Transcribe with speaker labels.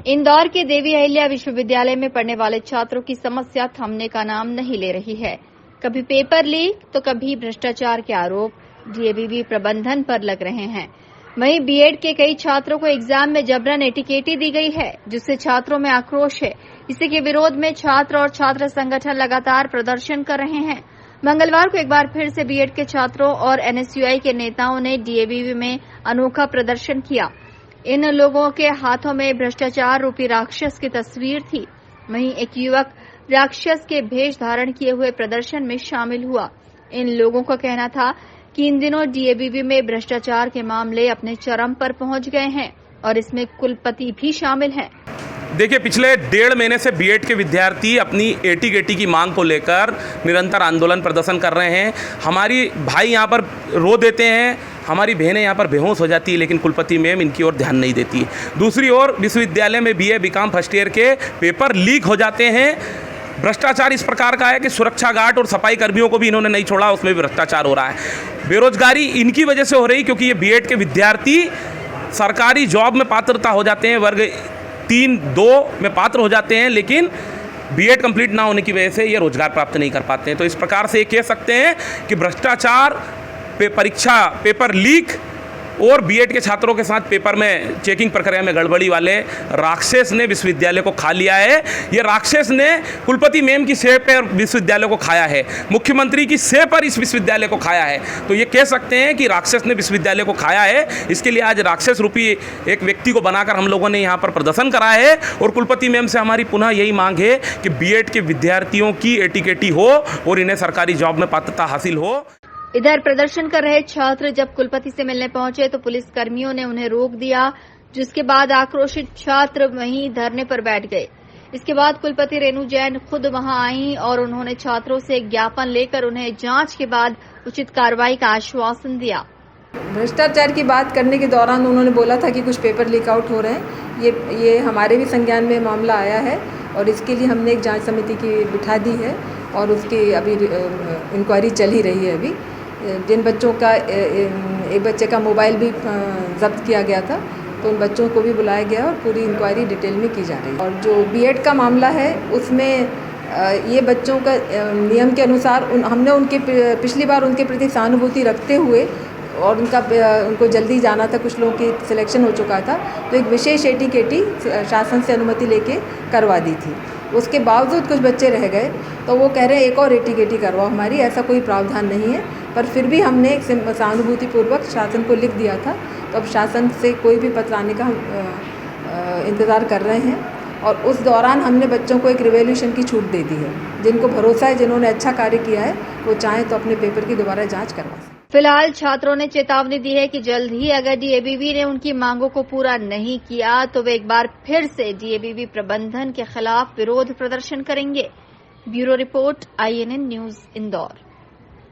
Speaker 1: इंदौर के देवी अहिल्या विश्वविद्यालय में पढ़ने वाले छात्रों की समस्या थमने का नाम नहीं ले रही है। कभी पेपर लीक तो कभी भ्रष्टाचार के आरोप डीएवीवी प्रबंधन पर लग रहे हैं। वहीं बीएड के कई छात्रों को एग्जाम में जबरन एटीकेटी दी गई है, जिससे छात्रों में आक्रोश है। इसी के विरोध में छात्र और छात्र संगठन लगातार प्रदर्शन कर रहे हैं। मंगलवार को एक बार फिर से बीएड के छात्रों और एनएसयूआई के नेताओं ने डीएवीवी में अनोखा प्रदर्शन किया। इन लोगों के हाथों में भ्रष्टाचार रूपी राक्षस की तस्वीर थी। वहीं एक युवक राक्षस के भेष धारण किए हुए प्रदर्शन में शामिल हुआ। इन लोगों का कहना था कि इन दिनों डीएवीवी में भ्रष्टाचार के मामले अपने चरम पर पहुंच गए हैं और इसमें कुलपति भी शामिल हैं।
Speaker 2: देखिए, पिछले 1.5 महीने से बीएड के विद्यार्थी अपनी एटी की मांग को लेकर निरंतर आंदोलन प्रदर्शन कर रहे हैं। हमारी भाई यहाँ पर रो देते हैं, हमारी बहनें यहाँ पर बेहोश हो जाती है, लेकिन कुलपति मैम इनकी ओर ध्यान नहीं देती। दूसरी ओर विश्वविद्यालय में बीए बीकॉम फर्स्ट ईयर के पेपर लीक हो जाते हैं। भ्रष्टाचार इस प्रकार का है कि सुरक्षा गार्ड और सफाई कर्मियों को भी इन्होंने नहीं छोड़ा, उसमें भी भ्रष्टाचार हो रहा है। बेरोजगारी इनकी वजह से हो रही, क्योंकि ये बीएड के विद्यार्थी सरकारी जॉब में पात्रता हो जाते हैं, वर्ग 3-2 में पात्र हो जाते हैं, लेकिन बीएड कंप्लीट ना होने की वजह से ये रोजगार प्राप्त नहीं कर पाते हैं। तो इस प्रकार से ये कह सकते हैं कि भ्रष्टाचार, परीक्षा पेपर लीक और बीएड के छात्रों के साथ पेपर में चेकिंग प्रक्रिया में गड़बड़ी वाले राक्षस ने विश्वविद्यालय को खा लिया है। ये राक्षस ने कुलपति मैम की सेह पर विश्वविद्यालय को खाया है, मुख्यमंत्री की सेह पर इस विश्वविद्यालय को खाया है। तो ये कह सकते हैं कि राक्षस ने विश्वविद्यालय को खाया है। इसके लिए आज राक्षस रूपी एक व्यक्ति को बनाकर हम लोगों ने यहाँ पर प्रदर्शन कराया है और कुलपति मैम से हमारी पुनः यही मांग है कि बीएड के विद्यार्थियों की एटीकेटी हो और इन्हें सरकारी जॉब में पात्रता हासिल हो।
Speaker 1: इधर प्रदर्शन कर रहे छात्र जब कुलपति से मिलने पहुंचे तो पुलिस कर्मियों ने उन्हें रोक दिया, जिसके बाद आक्रोशित छात्र वहीं धरने पर बैठ गए। इसके बाद कुलपति रेणु जैन खुद वहां आईं और उन्होंने छात्रों से एक ज्ञापन लेकर उन्हें जांच के बाद उचित कार्रवाई का आश्वासन दिया।
Speaker 3: भ्रष्टाचार की बात करने के दौरान उन्होंने बोला था कि कुछ पेपर लीक आउट हो रहे हैं। ये हमारे भी संज्ञान में मामला आया है और इसके लिए हमने एक जांच समिति की बिठा दी है और उसकी अभी इंक्वायरी चल ही रही है। अभी जिन बच्चों का एक बच्चे का मोबाइल भी जब्त किया गया था, तो उन बच्चों को भी बुलाया गया और पूरी इंक्वायरी डिटेल में की जा रही है। और जो बीएड का मामला है उसमें ये बच्चों का नियम के अनुसार हमने उनके पिछली बार उनके प्रति सहानुभूति रखते हुए और उनको जल्दी जाना था, कुछ लोगों की सिलेक्शन हो चुका था, तो एक विशेष एटीकेटी शासन से अनुमति लेके करवा दी थी। उसके बावजूद कुछ बच्चे रह गए, तो वो कह रहे हैं एक और एटीकेटी करवाओ हमारी। ऐसा कोई प्रावधान नहीं है, पर फिर भी हमने एक सहानुभूतिपूर्वक शासन को लिख दिया था। तो अब शासन से कोई भी पत्र आने का इंतज़ार कर रहे हैं और उस दौरान हमने बच्चों को एक रिवैल्यूएशन की छूट दे दी है। जिनको भरोसा है, जिन्होंने अच्छा कार्य किया है, वो चाहें तो अपने पेपर की दोबारा जांच करवा सकते।
Speaker 1: फिलहाल छात्रों ने चेतावनी दी है कि जल्द ही अगर डीएवीवी ने उनकी मांगों को पूरा नहीं किया तो वे एक बार फिर से डीएवीवी प्रबंधन के खिलाफ विरोध प्रदर्शन करेंगे। Bureau report, INN news, Indore.